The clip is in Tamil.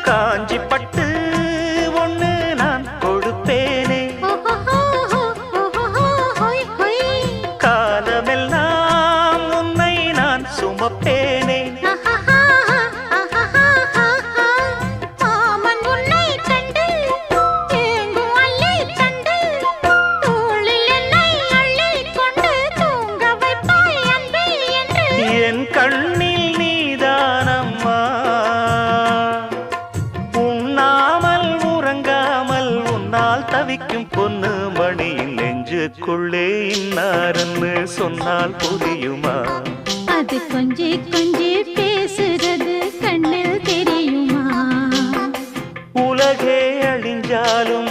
காஞ்சி பட்டு ஒண்ணு நான் கொடுப்பேனே, காலமெல்லாம் உன்னை நான் சுமப்பேனே. என் கண்ணில் நீதானம்மா, உண்ணாமல் உறங்காமல் உன்னால் தவிக்கும் பொண்ணு மணியின் நெஞ்சுக்குள்ளே இன்னாருன்னு சொன்னால் புரியுமா? அது கொஞ்சி கொஞ்சி பேசுறது கண்ணில் தெரியுமா? உலகே அழிஞ்சாலும்